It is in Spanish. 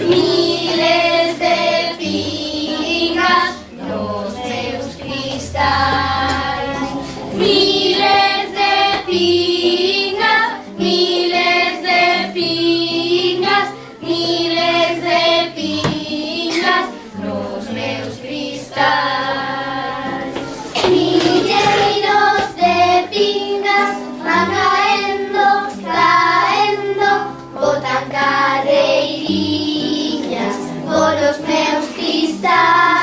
Miles de pingas nos meus cristais. Miles de pingas, miles de pingas, miles de pingas nos meus cristais. Milleiros de pingas van caendo, caendo, botan carreiriñas por os meus cristais.